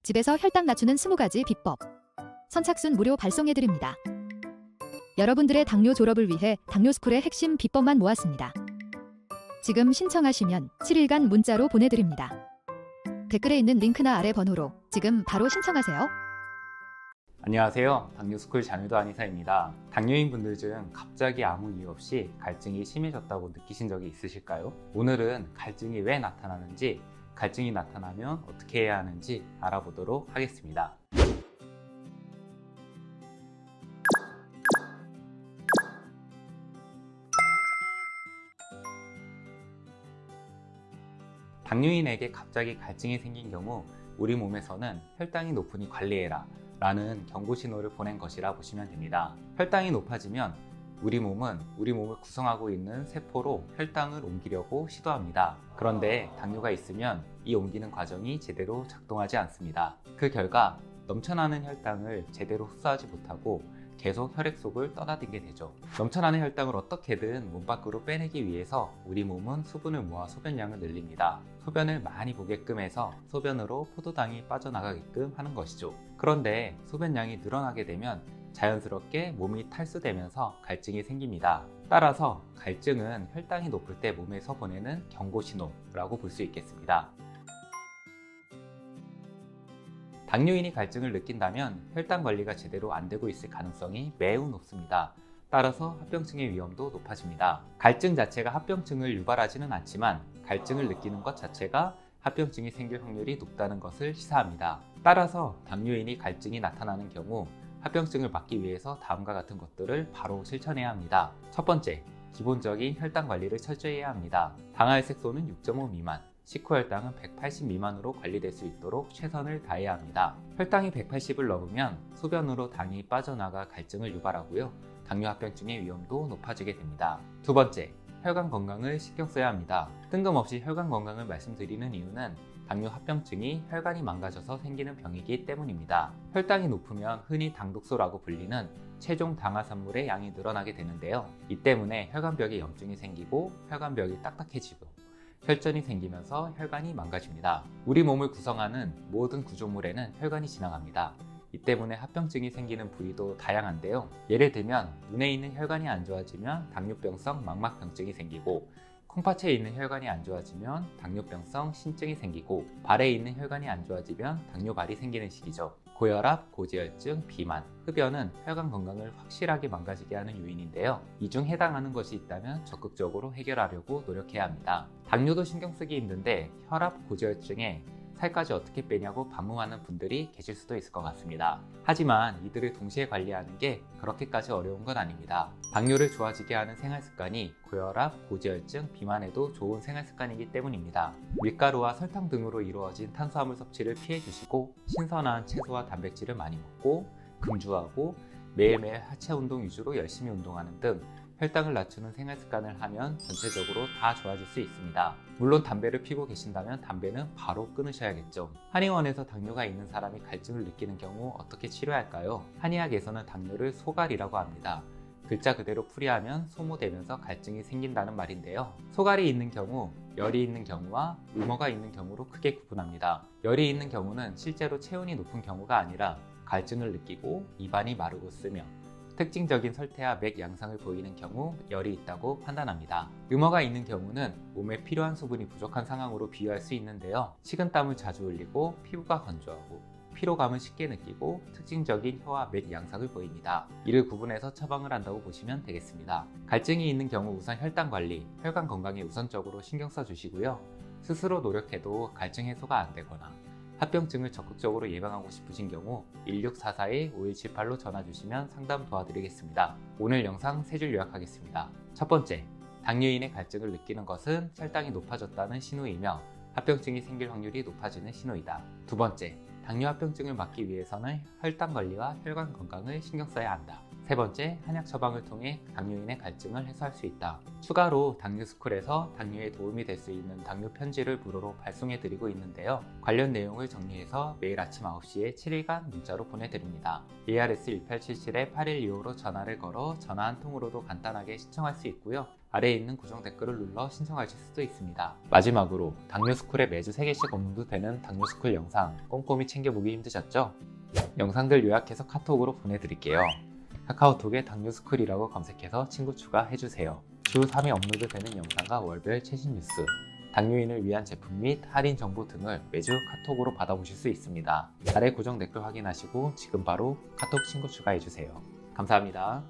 집에서 혈당 낮추는 20가지 비법. 선착순 무료 발송해드립니다. 여러분들의 당뇨 졸업을 위해 당뇨스쿨의 핵심 비법만 모았습니다. 지금 신청하시면 7일간 문자로 보내드립니다. 댓글에 있는 링크나 아래 번호로 지금 바로 신청하세요. 안녕하세요. 당뇨스쿨 장유도 한의사입니다. 당뇨인 분들 중 갑자기 아무 이유 없이 갈증이 심해졌다고 느끼신 적이 있으실까요? 오늘은 갈증이 왜 나타나는지, 갈증이 나타나면 어떻게 해야 하는지 알아보도록 하겠습니다. 당뇨인에게 갑자기 갈증이 생긴 경우 우리 몸에서는 혈당이 높으니 관리해라 라는 경고 신호를 보낸 것이라 보시면 됩니다. 혈당이 높아지면 우리 몸은 우리 몸을 구성하고 있는 세포로 혈당을 옮기려고 시도합니다. 그런데 당뇨가 있으면 이 옮기는 과정이 제대로 작동하지 않습니다. 그 결과 넘쳐나는 혈당을 제대로 흡수하지 못하고 계속 혈액 속을 떠나들게 되죠. 넘쳐나는 혈당을 어떻게든 몸 밖으로 빼내기 위해서 우리 몸은 수분을 모아 소변량을 늘립니다. 소변을 많이 보게끔 해서 소변으로 포도당이 빠져나가게끔 하는 것이죠. 그런데 소변량이 늘어나게 되면 자연스럽게 몸이 탈수되면서 갈증이 생깁니다. 따라서 갈증은 혈당이 높을 때 몸에서 보내는 경고 신호라고 볼 수 있겠습니다. 당뇨인이 갈증을 느낀다면 혈당 관리가 제대로 안 되고 있을 가능성이 매우 높습니다. 따라서 합병증의 위험도 높아집니다. 갈증 자체가 합병증을 유발하지는 않지만 갈증을 느끼는 것 자체가 합병증이 생길 확률이 높다는 것을 시사합니다. 따라서 당뇨인이 갈증이 나타나는 경우 합병증을 막기 위해서 다음과 같은 것들을 바로 실천해야 합니다. 첫 번째, 기본적인 혈당 관리를 철저히 해야 합니다. 당할 색소는 6.5 미만, 식후 혈당은 180 미만으로 관리될 수 있도록 최선을 다해야 합니다. 혈당이 180을 넘으면 소변으로 당이 빠져나가 갈증을 유발하고요. 당뇨 합병증의 위험도 높아지게 됩니다. 두 번째, 혈관 건강을 신경 써야 합니다. 뜬금없이 혈관 건강을 말씀드리는 이유는 당뇨 합병증이 혈관이 망가져서 생기는 병이기 때문입니다. 혈당이 높으면 흔히 당독소라고 불리는 체중 당화산물의 양이 늘어나게 되는데요. 이 때문에 혈관벽에 염증이 생기고 혈관벽이 딱딱해지고 혈전이 생기면서 혈관이 망가집니다. 우리 몸을 구성하는 모든 구조물에는 혈관이 지나갑니다. 이 때문에 합병증이 생기는 부위도 다양한데요. 예를 들면 눈에 있는 혈관이 안 좋아지면 당뇨병성 망막병증이 생기고, 콩팥에 있는 혈관이 안 좋아지면 당뇨병성 신증이 생기고, 발에 있는 혈관이 안 좋아지면 당뇨발이 생기는 시기죠. 고혈압, 고지혈증, 비만, 흡연은 혈관 건강을 확실하게 망가지게 하는 요인인데요. 이 중 해당하는 것이 있다면 적극적으로 해결하려고 노력해야 합니다. 당뇨도 신경 쓰기 힘든데 혈압, 고지혈증에 살까지 어떻게 빼냐고 반문하는 분들이 계실 수도 있을 것 같습니다. 하지만 이들을 동시에 관리하는 게 그렇게까지 어려운 건 아닙니다. 당뇨를 좋아지게 하는 생활습관이 고혈압, 고지혈증, 비만에도 좋은 생활습관이기 때문입니다. 밀가루와 설탕 등으로 이루어진 탄수화물 섭취를 피해 주시고, 신선한 채소와 단백질을 많이 먹고, 금주하고 매일매일 하체 운동 위주로 열심히 운동하는 등 혈당을 낮추는 생활 습관을 하면 전체적으로 다 좋아질 수 있습니다. 물론 담배를 피고 계신다면 담배는 바로 끊으셔야겠죠. 한의원에서 당뇨가 있는 사람이 갈증을 느끼는 경우 어떻게 치료할까요? 한의학에서는 당뇨를 소갈이라고 합니다. 글자 그대로 풀이하면 소모되면서 갈증이 생긴다는 말인데요. 소갈이 있는 경우, 열이 있는 경우와 음어가 있는 경우로 크게 구분합니다. 열이 있는 경우는 실제로 체온이 높은 경우가 아니라 갈증을 느끼고 입안이 마르고 쓰며 특징적인 설태와 맥 양상을 보이는 경우 열이 있다고 판단합니다. 음어가 있는 경우는 몸에 필요한 수분이 부족한 상황으로 비유할 수 있는데요. 식은땀을 자주 흘리고 피부가 건조하고 피로감을 쉽게 느끼고 특징적인 혀와 맥 양상을 보입니다. 이를 구분해서 처방을 한다고 보시면 되겠습니다. 갈증이 있는 경우 우선 혈당 관리, 혈관 건강에 우선적으로 신경 써주시고요. 스스로 노력해도 갈증 해소가 안 되거나 합병증을 적극적으로 예방하고 싶으신 경우 1644-5178로 전화 주시면 상담 도와드리겠습니다. 오늘 영상 3줄 요약하겠습니다. 첫 번째, 당뇨인의 갈증을 느끼는 것은 혈당이 높아졌다는 신호이며 합병증이 생길 확률이 높아지는 신호이다. 두 번째, 당뇨 합병증을 막기 위해서는 혈당 관리와 혈관 건강을 신경 써야 한다. 세 번째, 한약 처방을 통해 당뇨인의 갈증을 해소할 수 있다. 추가로 당뇨스쿨에서 당뇨에 도움이 될 수 있는 당뇨 편지를 무료로 발송해 드리고 있는데요. 관련 내용을 정리해서 매일 아침 9시에 7일간 문자로 보내드립니다. ARS 1877-8125로 전화를 걸어 전화 한 통으로도 간단하게 신청할 수 있고요. 아래에 있는 고정 댓글을 눌러 신청하실 수도 있습니다. 마지막으로 당뇨스쿨에 매주 3개씩 업로드되는 당뇨스쿨 영상 꼼꼼히 챙겨보기 힘드셨죠? 영상들 요약해서 카톡으로 보내드릴게요. 카카오톡에 당뇨스쿨이라고 검색해서 친구 추가해주세요. 주 3회 업로드되는 영상과 월별 최신 뉴스, 당뇨인을 위한 제품 및 할인 정보 등을 매주 카톡으로 받아보실 수 있습니다. 아래 고정 댓글 확인하시고 지금 바로 카톡 친구 추가해주세요. 감사합니다.